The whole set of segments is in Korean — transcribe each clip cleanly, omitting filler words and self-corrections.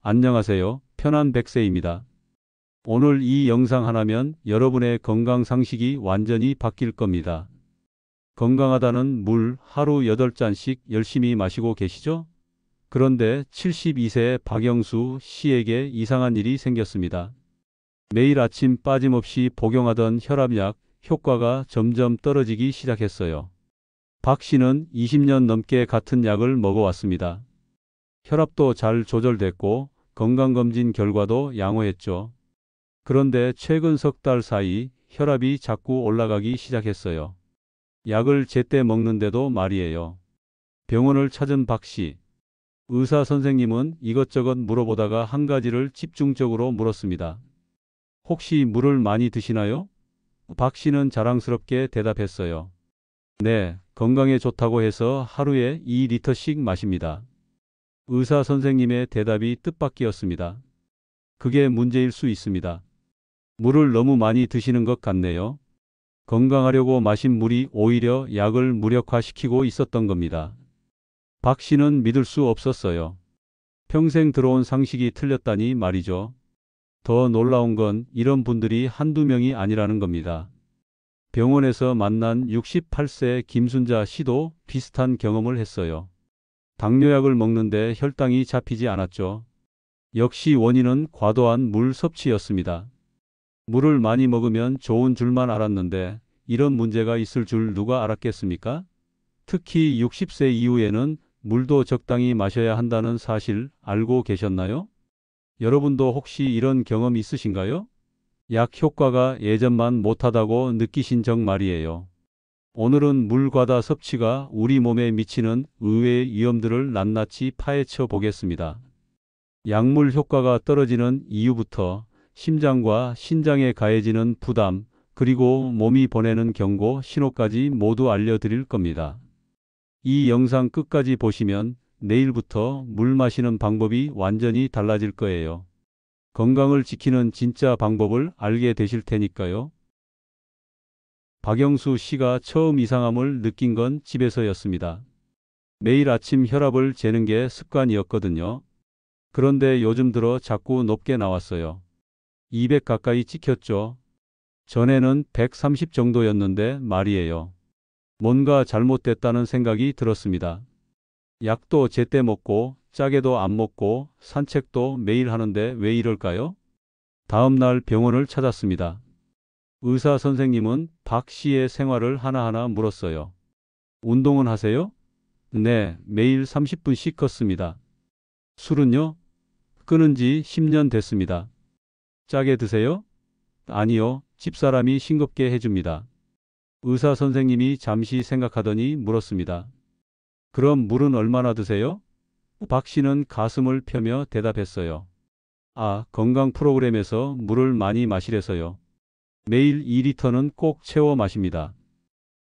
안녕하세요. 편한 백세입니다. 오늘 이 영상 하나면 여러분의 건강 상식이 완전히 바뀔 겁니다. 건강하다는 물 하루 8잔씩 열심히 마시고 계시죠? 그런데 72세의 박영수 씨에게 이상한 일이 생겼습니다. 매일 아침 빠짐없이 복용하던 혈압약 효과가 점점 떨어지기 시작했어요. 박 씨는 20년 넘게 같은 약을 먹어왔습니다. 혈압도 잘 조절됐고 건강검진 결과도 양호했죠. 그런데 최근 석 달 사이 혈압이 자꾸 올라가기 시작했어요. 약을 제때 먹는데도 말이에요. 병원을 찾은 박 씨. 의사 선생님은 이것저것 물어보다가 한 가지를 집중적으로 물었습니다. 혹시 물을 많이 드시나요? 박 씨는 자랑스럽게 대답했어요. 네, 건강에 좋다고 해서 하루에 2리터씩 마십니다. 의사 선생님의 대답이 뜻밖이었습니다. 그게 문제일 수 있습니다. 물을 너무 많이 드시는 것 같네요. 건강하려고 마신 물이 오히려 약을 무력화시키고 있었던 겁니다. 박 씨는 믿을 수 없었어요. 평생 들어온 상식이 틀렸다니 말이죠. 더 놀라운 건 이런 분들이 한두 명이 아니라는 겁니다. 병원에서 만난 68세 김순자 씨도 비슷한 경험을 했어요. 당뇨약을 먹는데 혈당이 잡히지 않았죠. 역시 원인은 과도한 물 섭취였습니다. 물을 많이 먹으면 좋은 줄만 알았는데 이런 문제가 있을 줄 누가 알았겠습니까? 특히 60세 이후에는 물도 적당히 마셔야 한다는 사실 알고 계셨나요? 여러분도 혹시 이런 경험 있으신가요? 약 효과가 예전만 못하다고 느끼신 적 말이에요. 오늘은 물 과다 섭취가 우리 몸에 미치는 의외의 위험들을 낱낱이 파헤쳐 보겠습니다. 약물 효과가 떨어지는 이유부터 심장과 신장에 가해지는 부담, 그리고 몸이 보내는 경고 신호까지 모두 알려드릴 겁니다. 이 영상 끝까지 보시면 내일부터 물 마시는 방법이 완전히 달라질 거예요. 건강을 지키는 진짜 방법을 알게 되실 테니까요. 박영수 씨가 처음 이상함을 느낀 건 집에서였습니다. 매일 아침 혈압을 재는 게 습관이었거든요. 그런데 요즘 들어 자꾸 높게 나왔어요. 200 가까이 찍혔죠. 전에는 130 정도였는데 말이에요. 뭔가 잘못됐다는 생각이 들었습니다. 약도 제때 먹고 짜게도 안 먹고 산책도 매일 하는데 왜 이럴까요? 다음 날 병원을 찾았습니다. 의사 선생님은 박 씨의 생활을 하나하나 물었어요. 운동은 하세요? 네, 매일 30분씩 걷습니다. 술은요? 끊은 지 10년 됐습니다. 짜게 드세요? 아니요, 집사람이 싱겁게 해줍니다. 의사 선생님이 잠시 생각하더니 물었습니다. 그럼 물은 얼마나 드세요? 박 씨는 가슴을 펴며 대답했어요. 아, 건강 프로그램에서 물을 많이 마시래서요. 매일 2리터는 꼭 채워 마십니다.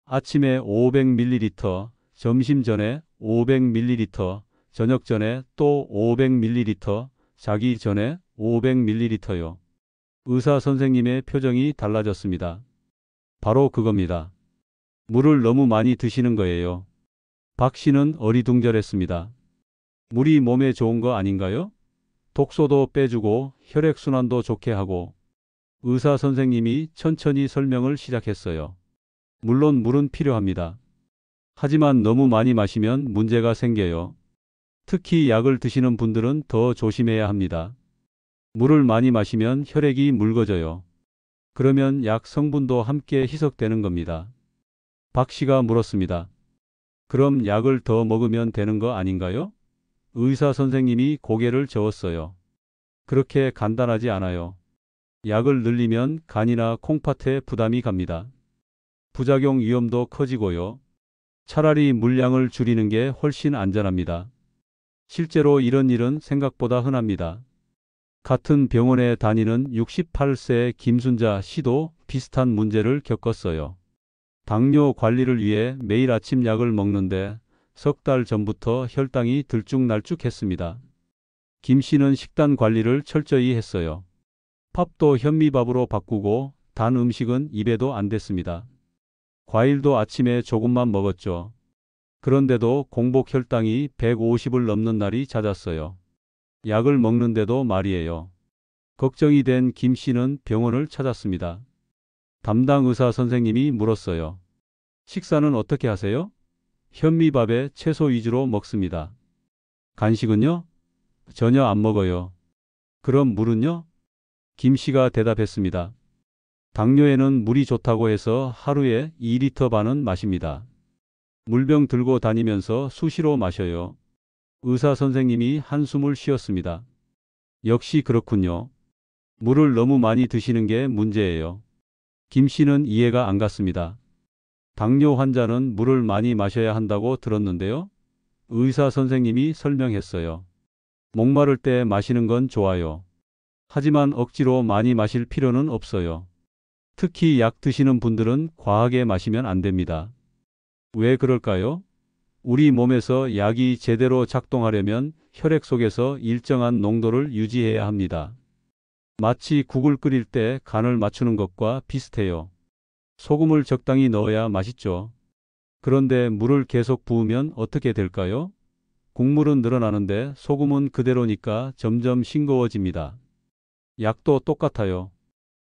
아침에 500ml, 점심 전에 500ml, 저녁 전에 또 500ml, 자기 전에 500ml요. 의사 선생님의 표정이 달라졌습니다. 바로 그겁니다. 물을 너무 많이 드시는 거예요. 박 씨는 어리둥절했습니다. 물이 몸에 좋은 거 아닌가요? 독소도 빼주고 혈액순환도 좋게 하고. 의사 선생님이 천천히 설명을 시작했어요. 물론 물은 필요합니다. 하지만 너무 많이 마시면 문제가 생겨요. 특히 약을 드시는 분들은 더 조심해야 합니다. 물을 많이 마시면 혈액이 묽어져요. 그러면 약 성분도 함께 희석되는 겁니다. 박 씨가 물었습니다. 그럼 약을 더 먹으면 되는 거 아닌가요? 의사 선생님이 고개를 저었어요. 그렇게 간단하지 않아요. 약을 늘리면 간이나 콩팥에 부담이 갑니다. 부작용 위험도 커지고요. 차라리 물량을 줄이는 게 훨씬 안전합니다. 실제로 이런 일은 생각보다 흔합니다. 같은 병원에 다니는 68세 김순자 씨도 비슷한 문제를 겪었어요. 당뇨 관리를 위해 매일 아침 약을 먹는데 석 달 전부터 혈당이 들쭉날쭉했습니다. 김 씨는 식단 관리를 철저히 했어요. 팝도 현미밥으로 바꾸고 단 음식은 입에도 안 댔습니다. 과일도 아침에 조금만 먹었죠. 그런데도 공복 혈당이 150을 넘는 날이 잦았어요. 약을 먹는데도 말이에요. 걱정이 된 김 씨는 병원을 찾았습니다. 담당 의사 선생님이 물었어요. 식사는 어떻게 하세요? 현미밥에 채소 위주로 먹습니다. 간식은요? 전혀 안 먹어요. 그럼 물은요? 김 씨가 대답했습니다. 당뇨에는 물이 좋다고 해서 하루에 2리터 반은 마십니다. 물병 들고 다니면서 수시로 마셔요. 의사 선생님이 한숨을 쉬었습니다. 역시 그렇군요. 물을 너무 많이 드시는 게 문제예요. 김 씨는 이해가 안 갔습니다. 당뇨 환자는 물을 많이 마셔야 한다고 들었는데요. 의사 선생님이 설명했어요. 목마를 때 마시는 건 좋아요. 하지만 억지로 많이 마실 필요는 없어요. 특히 약 드시는 분들은 과하게 마시면 안 됩니다. 왜 그럴까요? 우리 몸에서 약이 제대로 작동하려면 혈액 속에서 일정한 농도를 유지해야 합니다. 마치 국을 끓일 때 간을 맞추는 것과 비슷해요. 소금을 적당히 넣어야 맛있죠. 그런데 물을 계속 부으면 어떻게 될까요? 국물은 늘어나는데 소금은 그대로니까 점점 싱거워집니다. 약도 똑같아요.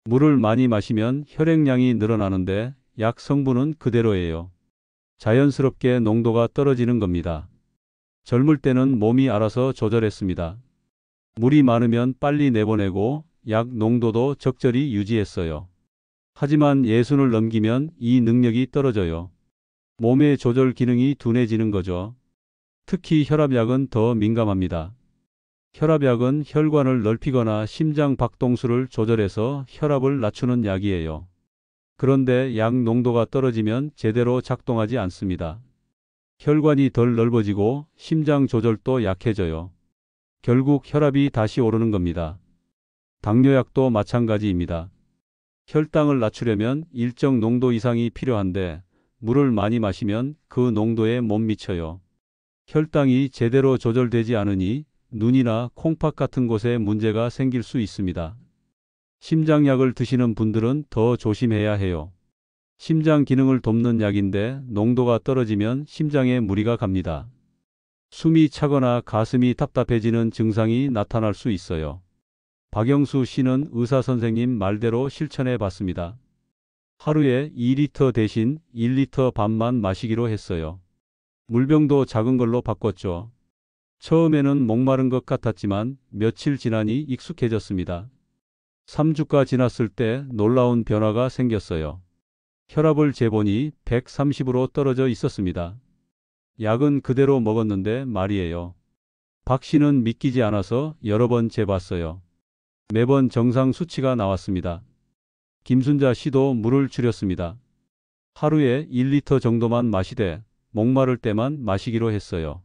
물을 많이 마시면 혈액량이 늘어나는데 약 성분은 그대로예요. 자연스럽게 농도가 떨어지는 겁니다. 젊을 때는 몸이 알아서 조절했습니다. 물이 많으면 빨리 내보내고 약 농도도 적절히 유지했어요. 하지만 예순을 넘기면 이 능력이 떨어져요. 몸의 조절 기능이 둔해지는 거죠. 특히 혈압약은 더 민감합니다. 혈압약은 혈관을 넓히거나 심장 박동수를 조절해서 혈압을 낮추는 약이에요. 그런데 약 농도가 떨어지면 제대로 작동하지 않습니다. 혈관이 덜 넓어지고 심장 조절도 약해져요. 결국 혈압이 다시 오르는 겁니다. 당뇨약도 마찬가지입니다. 혈당을 낮추려면 일정 농도 이상이 필요한데 물을 많이 마시면 그 농도에 못 미쳐요. 혈당이 제대로 조절되지 않으니 눈이나 콩팥 같은 곳에 문제가 생길 수 있습니다. 심장약을 드시는 분들은 더 조심해야 해요. 심장 기능을 돕는 약인데 농도가 떨어지면 심장에 무리가 갑니다. 숨이 차거나 가슴이 답답해지는 증상이 나타날 수 있어요. 박영수 씨는 의사 선생님 말대로 실천해 봤습니다. 하루에 2리터 대신 1리터 반만 마시기로 했어요. 물병도 작은 걸로 바꿨죠. 처음에는 목마른 것 같았지만 며칠 지나니 익숙해졌습니다. 3주가 지났을 때 놀라운 변화가 생겼어요. 혈압을 재보니 130으로 떨어져 있었습니다. 약은 그대로 먹었는데 말이에요. 박 씨는 믿기지 않아서 여러 번 재봤어요. 매번 정상 수치가 나왔습니다. 김순자 씨도 물을 줄였습니다. 하루에 1리터 정도만 마시되 목마를 때만 마시기로 했어요.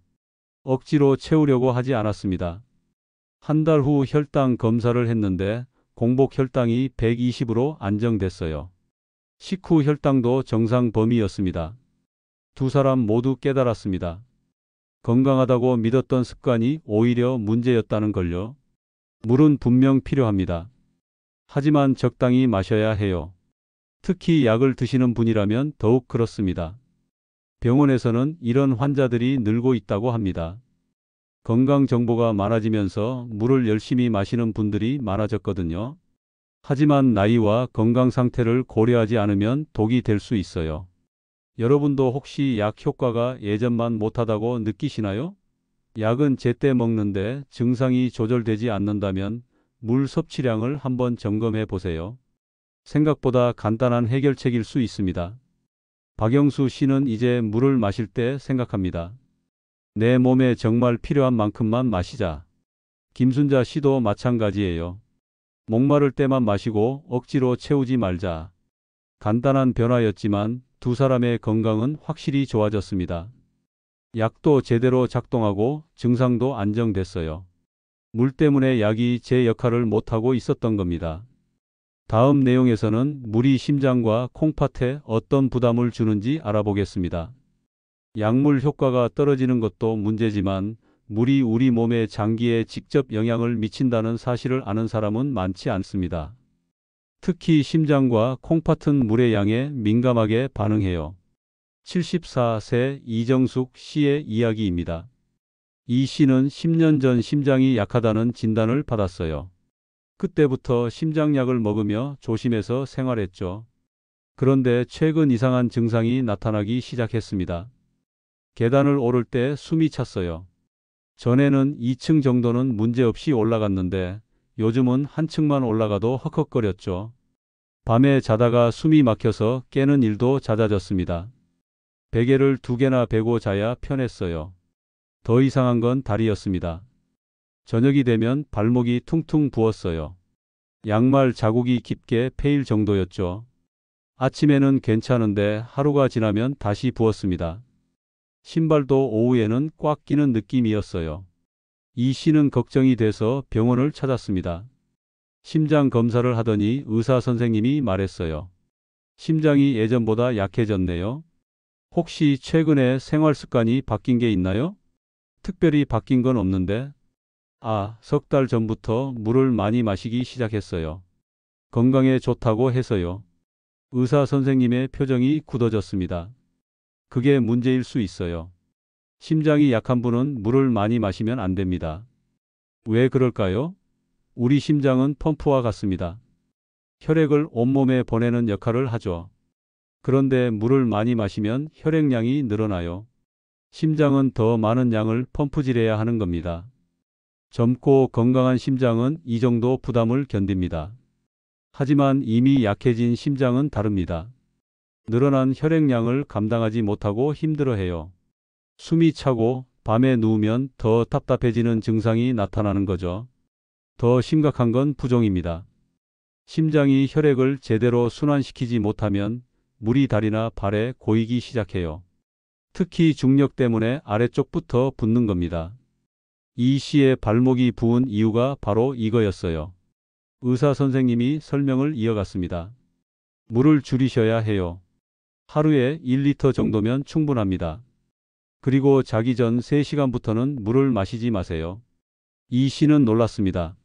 억지로 채우려고 하지 않았습니다. 한 달 후 혈당 검사를 했는데 공복 혈당이 120으로 안정됐어요. 식후 혈당도 정상 범위였습니다. 두 사람 모두 깨달았습니다. 건강하다고 믿었던 습관이 오히려 문제였다는 걸요. 물은 분명 필요합니다. 하지만 적당히 마셔야 해요. 특히 약을 드시는 분이라면 더욱 그렇습니다. 병원에서는 이런 환자들이 늘고 있다고 합니다. 건강 정보가 많아지면서 물을 열심히 마시는 분들이 많아졌거든요. 하지만 나이와 건강 상태를 고려하지 않으면 독이 될 수 있어요. 여러분도 혹시 약 효과가 예전만 못하다고 느끼시나요? 약은 제때 먹는데 증상이 조절되지 않는다면 물 섭취량을 한번 점검해 보세요. 생각보다 간단한 해결책일 수 있습니다. 박영수 씨는 이제 물을 마실 때 생각합니다. 내 몸에 정말 필요한 만큼만 마시자. 김순자 씨도 마찬가지예요. 목마를 때만 마시고 억지로 채우지 말자. 간단한 변화였지만 두 사람의 건강은 확실히 좋아졌습니다. 약도 제대로 작동하고 증상도 안정됐어요. 물 때문에 약이 제 역할을 못하고 있었던 겁니다. 다음 내용에서는 물이 심장과 콩팥에 어떤 부담을 주는지 알아보겠습니다. 약물 효과가 떨어지는 것도 문제지만 물이 우리 몸의 장기에 직접 영향을 미친다는 사실을 아는 사람은 많지 않습니다. 특히 심장과 콩팥은 물의 양에 민감하게 반응해요. 74세 이정숙 씨의 이야기입니다. 이 씨는 10년 전 심장이 약하다는 진단을 받았어요. 그때부터 심장약을 먹으며 조심해서 생활했죠. 그런데 최근 이상한 증상이 나타나기 시작했습니다. 계단을 오를 때 숨이 찼어요. 전에는 2층 정도는 문제없이 올라갔는데 요즘은 한 층만 올라가도 헉헉거렸죠. 밤에 자다가 숨이 막혀서 깨는 일도 잦아졌습니다. 베개를 2개나 베고 자야 편했어요. 더 이상한 건 다리였습니다. 저녁이 되면 발목이 퉁퉁 부었어요. 양말 자국이 깊게 패일 정도였죠. 아침에는 괜찮은데 하루가 지나면 다시 부었습니다. 신발도 오후에는 꽉 끼는 느낌이었어요. 이 씨는 걱정이 돼서 병원을 찾았습니다. 심장 검사를 하더니 의사 선생님이 말했어요. 심장이 예전보다 약해졌네요. 혹시 최근에 생활 습관이 바뀐 게 있나요? 특별히 바뀐 건 없는데. 아, 3달 전부터 물을 많이 마시기 시작했어요. 건강에 좋다고 해서요. 의사 선생님의 표정이 굳어졌습니다. 그게 문제일 수 있어요. 심장이 약한 분은 물을 많이 마시면 안 됩니다. 왜 그럴까요? 우리 심장은 펌프와 같습니다. 혈액을 온몸에 보내는 역할을 하죠. 그런데 물을 많이 마시면 혈액량이 늘어나요. 심장은 더 많은 양을 펌프질해야 하는 겁니다. 젊고 건강한 심장은 이 정도 부담을 견딥니다. 하지만 이미 약해진 심장은 다릅니다. 늘어난 혈액량을 감당하지 못하고 힘들어해요. 숨이 차고 밤에 누우면 더 답답해지는 증상이 나타나는 거죠. 더 심각한 건 부종입니다. 심장이 혈액을 제대로 순환시키지 못하면 물이 다리나 발에 고이기 시작해요. 특히 중력 때문에 아래쪽부터 붓는 겁니다. 이 씨의 발목이 부은 이유가 바로 이거였어요. 의사 선생님이 설명을 이어갔습니다. 물을 줄이셔야 해요. 하루에 1리터 정도면 충분합니다. 그리고 자기 전 3시간부터는 물을 마시지 마세요. 이 씨는 놀랐습니다.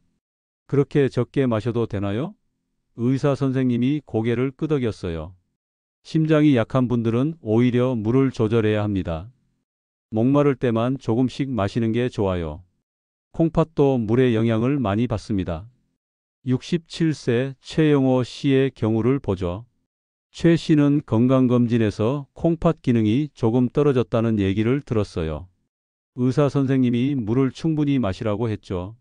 그렇게 적게 마셔도 되나요? 의사 선생님이 고개를 끄덕였어요. 심장이 약한 분들은 오히려 물을 조절해야 합니다. 목마를 때만 조금씩 마시는 게 좋아요. 콩팥도 물의 영향을 많이 받습니다. 67세 최영호 씨의 경우를 보죠. 최 씨는 건강검진에서 콩팥 기능이 조금 떨어졌다는 얘기를 들었어요. 의사 선생님이 물을 충분히 마시라고 했죠.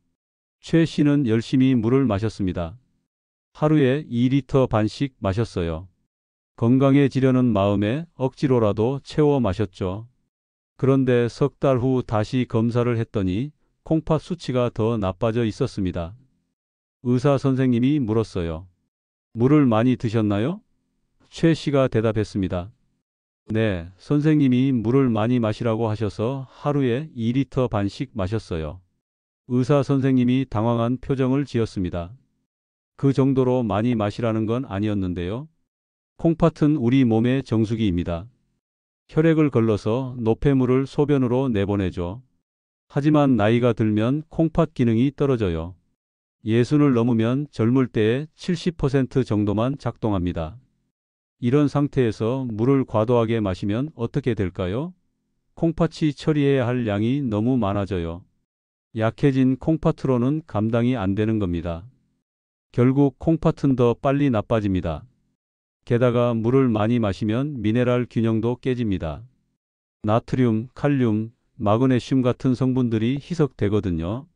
최 씨는 열심히 물을 마셨습니다. 하루에 2리터 반씩 마셨어요. 건강해지려는 마음에 억지로라도 채워 마셨죠. 그런데 3달 후 다시 검사를 했더니 콩팥 수치가 더 나빠져 있었습니다. 의사 선생님이 물었어요. 물을 많이 드셨나요? 최 씨가 대답했습니다. 네, 선생님이 물을 많이 마시라고 하셔서 하루에 2리터 반씩 마셨어요. 의사 선생님이 당황한 표정을 지었습니다. 그 정도로 많이 마시라는 건 아니었는데요. 콩팥은 우리 몸의 정수기입니다. 혈액을 걸러서 노폐물을 소변으로 내보내죠. 하지만 나이가 들면 콩팥 기능이 떨어져요. 60을 넘으면 젊을 때의 70% 정도만 작동합니다. 이런 상태에서 물을 과도하게 마시면 어떻게 될까요? 콩팥이 처리해야 할 양이 너무 많아져요. 약해진 콩팥으로는 감당이 안 되는 겁니다. 결국 콩팥은 더 빨리 나빠집니다. 게다가 물을 많이 마시면 미네랄 균형도 깨집니다. 나트륨, 칼륨, 마그네슘 같은 성분들이 희석되거든요.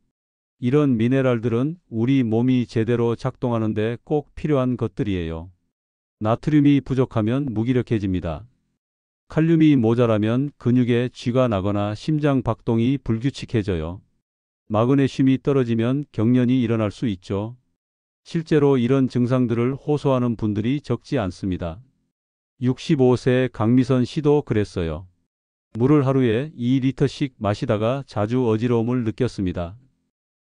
이런 미네랄들은 우리 몸이 제대로 작동하는데 꼭 필요한 것들이에요. 나트륨이 부족하면 무기력해집니다. 칼륨이 모자라면 근육에 쥐가 나거나 심장 박동이 불규칙해져요. 마그네슘이 떨어지면 경련이 일어날 수 있죠. 실제로 이런 증상들을 호소하는 분들이 적지 않습니다. 65세 강미선 씨도 그랬어요. 물을 하루에 2리터씩 마시다가 자주 어지러움을 느꼈습니다.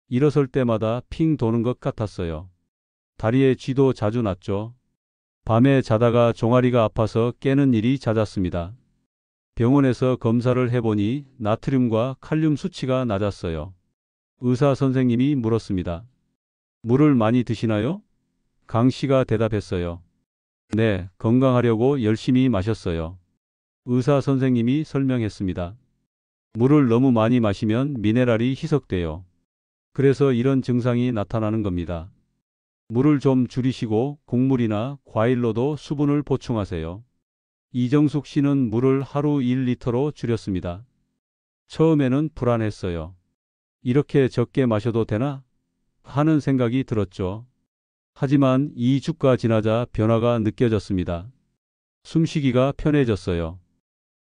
일어설 때마다 핑 도는 것 같았어요. 다리에 쥐도 자주 났죠. 밤에 자다가 종아리가 아파서 깨는 일이 잦았습니다. 병원에서 검사를 해보니 나트륨과 칼륨 수치가 낮았어요. 의사 선생님이 물었습니다. 물을 많이 드시나요? 강 씨가 대답했어요. 네, 건강하려고 열심히 마셨어요. 의사 선생님이 설명했습니다. 물을 너무 많이 마시면 미네랄이 희석돼요. 그래서 이런 증상이 나타나는 겁니다. 물을 좀 줄이시고 곡물이나 과일로도 수분을 보충하세요. 이정숙 씨는 물을 하루 1리터로 줄였습니다. 처음에는 불안했어요. 이렇게 적게 마셔도 되나? 하는 생각이 들었죠. 하지만 2주가 지나자 변화가 느껴졌습니다. 숨쉬기가 편해졌어요.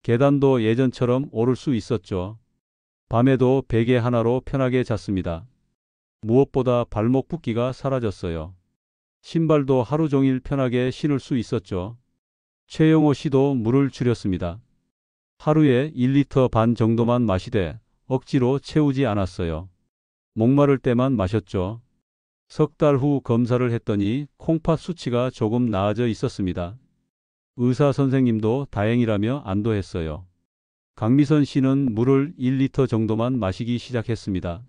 계단도 예전처럼 오를 수 있었죠. 밤에도 베개 하나로 편하게 잤습니다. 무엇보다 발목 붓기가 사라졌어요. 신발도 하루 종일 편하게 신을 수 있었죠. 최영호 씨도 물을 줄였습니다. 하루에 1리터 반 정도만 마시되 억지로 채우지 않았어요. 목마를 때만 마셨죠. 석 달 후 검사를 했더니 콩팥 수치가 조금 나아져 있었습니다. 의사 선생님도 다행이라며 안도했어요. 강미선 씨는 물을 1리터 정도만 마시기 시작했습니다.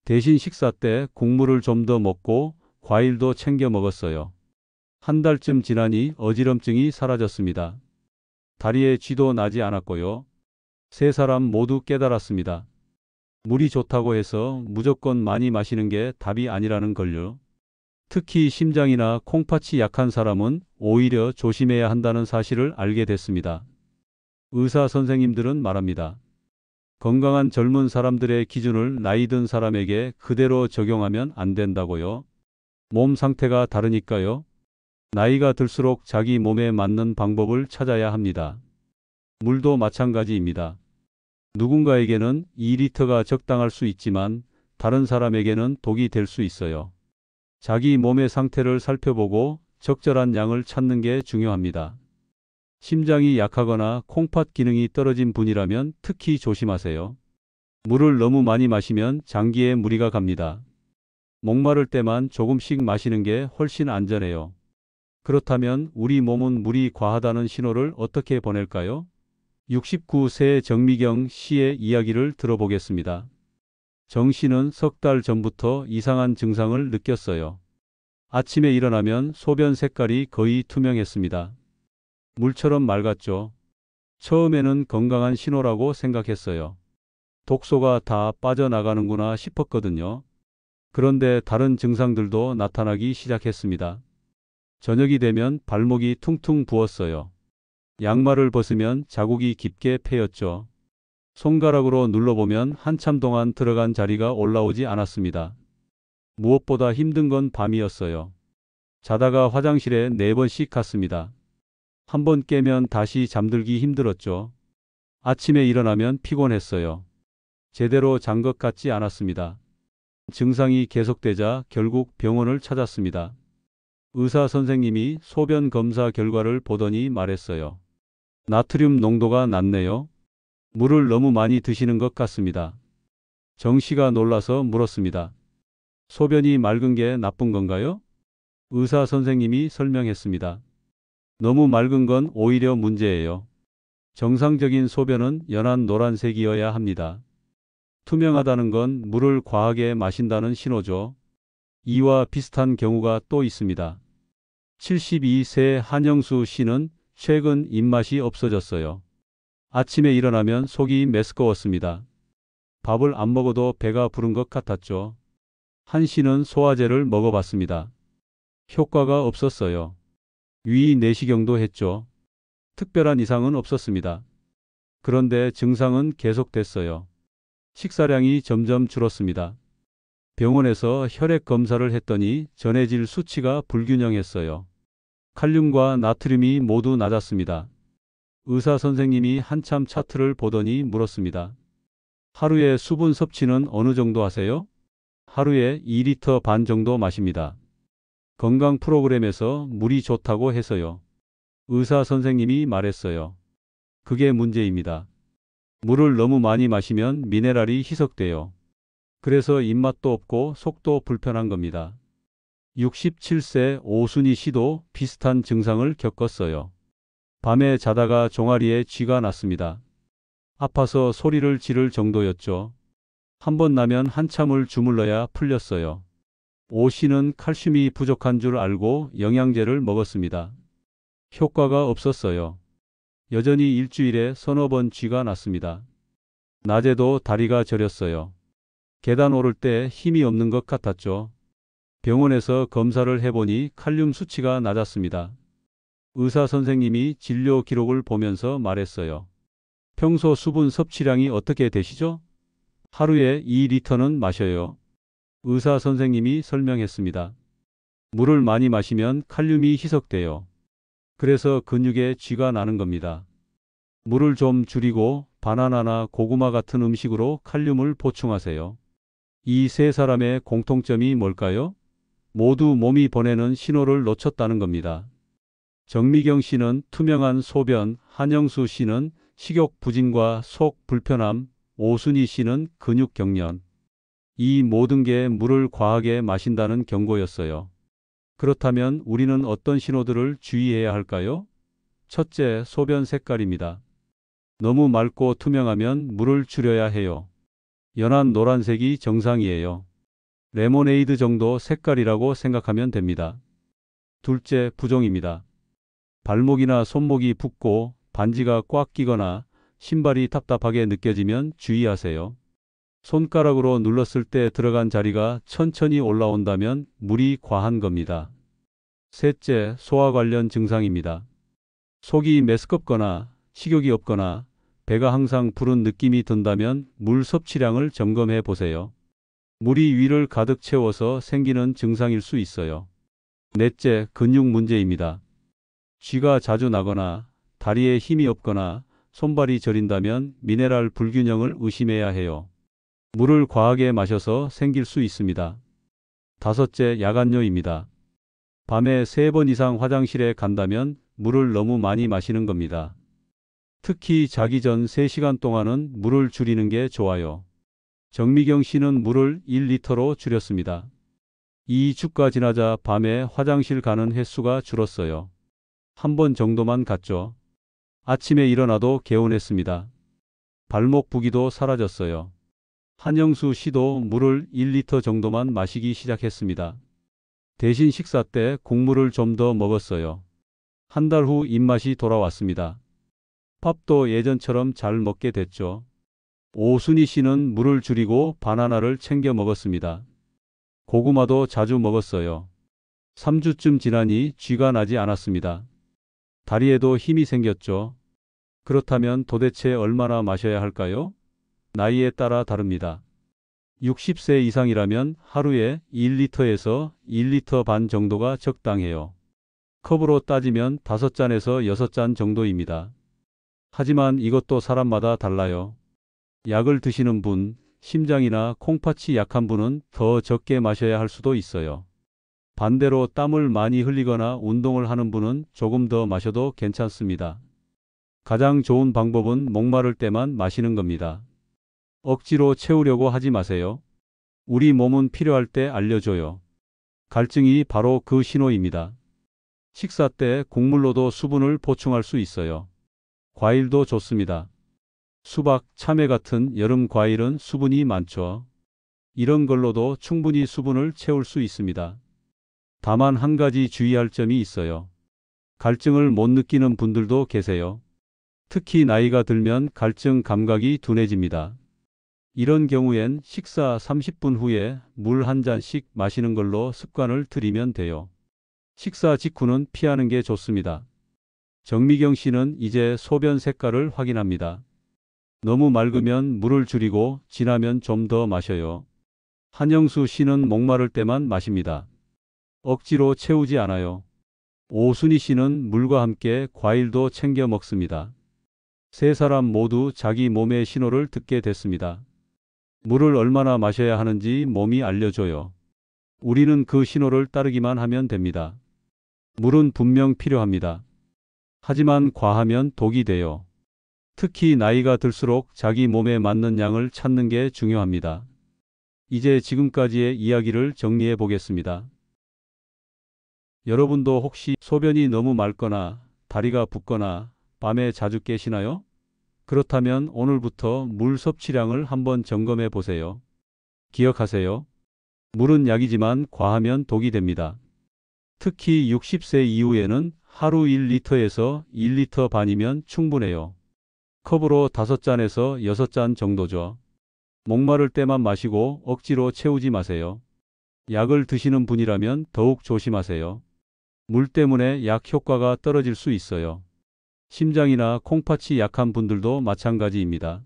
대신 식사 때 곡물을 좀 더 먹고 과일도 챙겨 먹었어요. 한 달쯤 지나니 어지럼증이 사라졌습니다. 다리에 쥐도 나지 않았고요. 세 사람 모두 깨달았습니다. 물이 좋다고 해서 무조건 많이 마시는 게 답이 아니라는 걸요. 특히 심장이나 콩팥이 약한 사람은 오히려 조심해야 한다는 사실을 알게 됐습니다. 의사 선생님들은 말합니다. 건강한 젊은 사람들의 기준을 나이 든 사람에게 그대로 적용하면 안 된다고요. 몸 상태가 다르니까요. 나이가 들수록 자기 몸에 맞는 방법을 찾아야 합니다. 물도 마찬가지입니다. 누군가에게는 2리터가 적당할 수 있지만 다른 사람에게는 독이 될 수 있어요. 자기 몸의 상태를 살펴보고 적절한 양을 찾는 게 중요합니다. 심장이 약하거나 콩팥 기능이 떨어진 분이라면 특히 조심하세요. 물을 너무 많이 마시면 장기에 무리가 갑니다. 목마를 때만 조금씩 마시는 게 훨씬 안전해요. 그렇다면 우리 몸은 물이 과하다는 신호를 어떻게 보낼까요? 69세 정미경 씨의 이야기를 들어보겠습니다. 정 씨는 석 달 전부터 이상한 증상을 느꼈어요. 아침에 일어나면 소변 색깔이 거의 투명했습니다. 물처럼 맑았죠. 처음에는 건강한 신호라고 생각했어요. 독소가 다 빠져나가는구나 싶었거든요. 그런데 다른 증상들도 나타나기 시작했습니다. 저녁이 되면 발목이 퉁퉁 부었어요. 양말을 벗으면 자국이 깊게 패였죠. 손가락으로 눌러보면 한참 동안 들어간 자리가 올라오지 않았습니다. 무엇보다 힘든 건 밤이었어요. 자다가 화장실에 4번씩 갔습니다. 한 번 깨면 다시 잠들기 힘들었죠. 아침에 일어나면 피곤했어요. 제대로 잔 것 같지 않았습니다. 증상이 계속되자 결국 병원을 찾았습니다. 의사 선생님이 소변 검사 결과를 보더니 말했어요. 나트륨 농도가 낮네요. 물을 너무 많이 드시는 것 같습니다. 정 씨가 놀라서 물었습니다. 소변이 맑은 게 나쁜 건가요? 의사 선생님이 설명했습니다. 너무 맑은 건 오히려 문제예요. 정상적인 소변은 연한 노란색이어야 합니다. 투명하다는 건 물을 과하게 마신다는 신호죠. 이와 비슷한 경우가 또 있습니다. 72세 한영수 씨는 최근 입맛이 없어졌어요. 아침에 일어나면 속이 메스꺼웠습니다. 밥을 안 먹어도 배가 부른 것 같았죠. 한 씨는 소화제를 먹어봤습니다. 효과가 없었어요. 위 내시경도 했죠. 특별한 이상은 없었습니다. 그런데 증상은 계속됐어요. 식사량이 점점 줄었습니다. 병원에서 혈액 검사를 했더니 전해질 수치가 불균형했어요. 칼륨과 나트륨이 모두 낮았습니다. 의사 선생님이 한참 차트를 보더니 물었습니다. 하루에 수분 섭취는 어느 정도 하세요? 하루에 2리터 반 정도 마십니다. 건강 프로그램에서 물이 좋다고 해서요. 의사 선생님이 말했어요. 그게 문제입니다. 물을 너무 많이 마시면 미네랄이 희석돼요. 그래서 입맛도 없고 속도 불편한 겁니다. 67세 오순희 씨도 비슷한 증상을 겪었어요. 밤에 자다가 종아리에 쥐가 났습니다. 아파서 소리를 지를 정도였죠. 한 번 나면 한참을 주물러야 풀렸어요. 오 씨는 칼슘이 부족한 줄 알고 영양제를 먹었습니다. 효과가 없었어요. 여전히 일주일에 서너 번 쥐가 났습니다. 낮에도 다리가 저렸어요. 계단 오를 때 힘이 없는 것 같았죠. 병원에서 검사를 해보니 칼륨 수치가 낮았습니다. 의사 선생님이 진료 기록을 보면서 말했어요. 평소 수분 섭취량이 어떻게 되시죠? 하루에 2리터는 마셔요. 의사 선생님이 설명했습니다. 물을 많이 마시면 칼륨이 희석돼요. 그래서 근육에 쥐가 나는 겁니다. 물을 좀 줄이고 바나나나 고구마 같은 음식으로 칼륨을 보충하세요. 이 세 사람의 공통점이 뭘까요? 모두 몸이 보내는 신호를 놓쳤다는 겁니다. 정미경 씨는 투명한 소변, 한영수 씨는 식욕 부진과 속 불편함, 오순희 씨는 근육 경련. 이 모든 게 물을 과하게 마신다는 경고였어요. 그렇다면 우리는 어떤 신호들을 주의해야 할까요? 첫째, 소변 색깔입니다. 너무 맑고 투명하면 물을 줄여야 해요. 연한 노란색이 정상이에요. 레모네이드 정도 색깔이라고 생각하면 됩니다. 둘째, 부종입니다. 발목이나 손목이 붓고 반지가 꽉 끼거나 신발이 답답하게 느껴지면 주의하세요. 손가락으로 눌렀을 때 들어간 자리가 천천히 올라온다면 물이 과한 겁니다. 셋째, 소화 관련 증상입니다. 속이 메스껍거나 식욕이 없거나 배가 항상 부른 느낌이 든다면 물 섭취량을 점검해 보세요. 물이 위를 가득 채워서 생기는 증상일 수 있어요. 넷째, 근육 문제입니다. 쥐가 자주 나거나 다리에 힘이 없거나 손발이 저린다면 미네랄 불균형을 의심해야 해요. 물을 과하게 마셔서 생길 수 있습니다. 다섯째, 야간뇨입니다. 밤에 3번 이상 화장실에 간다면 물을 너무 많이 마시는 겁니다. 특히 자기 전 3시간 동안은 물을 줄이는 게 좋아요. 정미경 씨는 물을 1리터로 줄였습니다. 2주가 지나자 밤에 화장실 가는 횟수가 줄었어요. 한 번 정도만 갔죠. 아침에 일어나도 개운했습니다. 발목 부기도 사라졌어요. 한영수 씨도 물을 1리터 정도만 마시기 시작했습니다. 대신 식사 때 국물을 좀 더 먹었어요. 한 달 후 입맛이 돌아왔습니다. 밥도 예전처럼 잘 먹게 됐죠. 오순희 씨는 물을 줄이고 바나나를 챙겨 먹었습니다. 고구마도 자주 먹었어요. 3주쯤 지나니 쥐가 나지 않았습니다. 다리에도 힘이 생겼죠. 그렇다면 도대체 얼마나 마셔야 할까요? 나이에 따라 다릅니다. 60세 이상이라면 하루에 1리터에서 1리터 반 정도가 적당해요. 컵으로 따지면 5잔에서 6잔 정도입니다. 하지만 이것도 사람마다 달라요. 약을 드시는 분, 심장이나 콩팥이 약한 분은 더 적게 마셔야 할 수도 있어요. 반대로 땀을 많이 흘리거나 운동을 하는 분은 조금 더 마셔도 괜찮습니다. 가장 좋은 방법은 목마를 때만 마시는 겁니다. 억지로 채우려고 하지 마세요. 우리 몸은 필요할 때 알려줘요. 갈증이 바로 그 신호입니다. 식사 때 국물로도 수분을 보충할 수 있어요. 과일도 좋습니다. 수박, 참외 같은 여름 과일은 수분이 많죠. 이런 걸로도 충분히 수분을 채울 수 있습니다. 다만 한 가지 주의할 점이 있어요. 갈증을 못 느끼는 분들도 계세요. 특히 나이가 들면 갈증 감각이 둔해집니다. 이런 경우엔 식사 30분 후에 물 한 잔씩 마시는 걸로 습관을 들이면 돼요. 식사 직후는 피하는 게 좋습니다. 정미경 씨는 이제 소변 색깔을 확인합니다. 너무 맑으면 물을 줄이고 진하면 좀 더 마셔요. 한영수 씨는 목마를 때만 마십니다. 억지로 채우지 않아요. 오순희 씨는 물과 함께 과일도 챙겨 먹습니다. 세 사람 모두 자기 몸의 신호를 듣게 됐습니다. 물을 얼마나 마셔야 하는지 몸이 알려줘요. 우리는 그 신호를 따르기만 하면 됩니다. 물은 분명 필요합니다. 하지만 과하면 독이 돼요. 특히 나이가 들수록 자기 몸에 맞는 양을 찾는 게 중요합니다. 이제 지금까지의 이야기를 정리해 보겠습니다. 여러분도 혹시 소변이 너무 맑거나 다리가 붓거나 밤에 자주 깨시나요? 그렇다면 오늘부터 물 섭취량을 한번 점검해 보세요. 기억하세요. 물은 약이지만 과하면 독이 됩니다. 특히 60세 이후에는 하루 1리터에서 1리터 반이면 충분해요. 컵으로 5잔에서 6잔 정도죠. 목마를 때만 마시고 억지로 채우지 마세요. 약을 드시는 분이라면 더욱 조심하세요. 물 때문에 약 효과가 떨어질 수 있어요. 심장이나 콩팥이 약한 분들도 마찬가지입니다.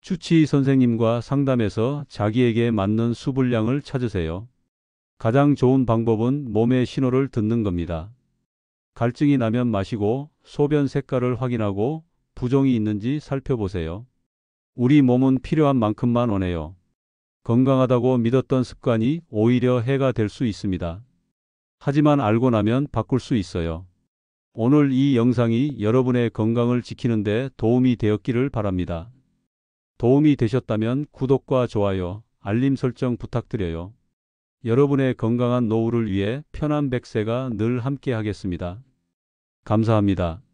주치의 선생님과 상담해서 자기에게 맞는 수분량을 찾으세요. 가장 좋은 방법은 몸의 신호를 듣는 겁니다. 갈증이 나면 마시고 소변 색깔을 확인하고 부종이 있는지 살펴보세요. 우리 몸은 필요한 만큼만 원해요. 건강하다고 믿었던 습관이 오히려 해가 될 수 있습니다. 하지만 알고 나면 바꿀 수 있어요. 오늘 이 영상이 여러분의 건강을 지키는 데 도움이 되었기를 바랍니다. 도움이 되셨다면 구독과 좋아요, 알림 설정 부탁드려요. 여러분의 건강한 노후를 위해 편한 백세가 늘 함께 하겠습니다. 감사합니다.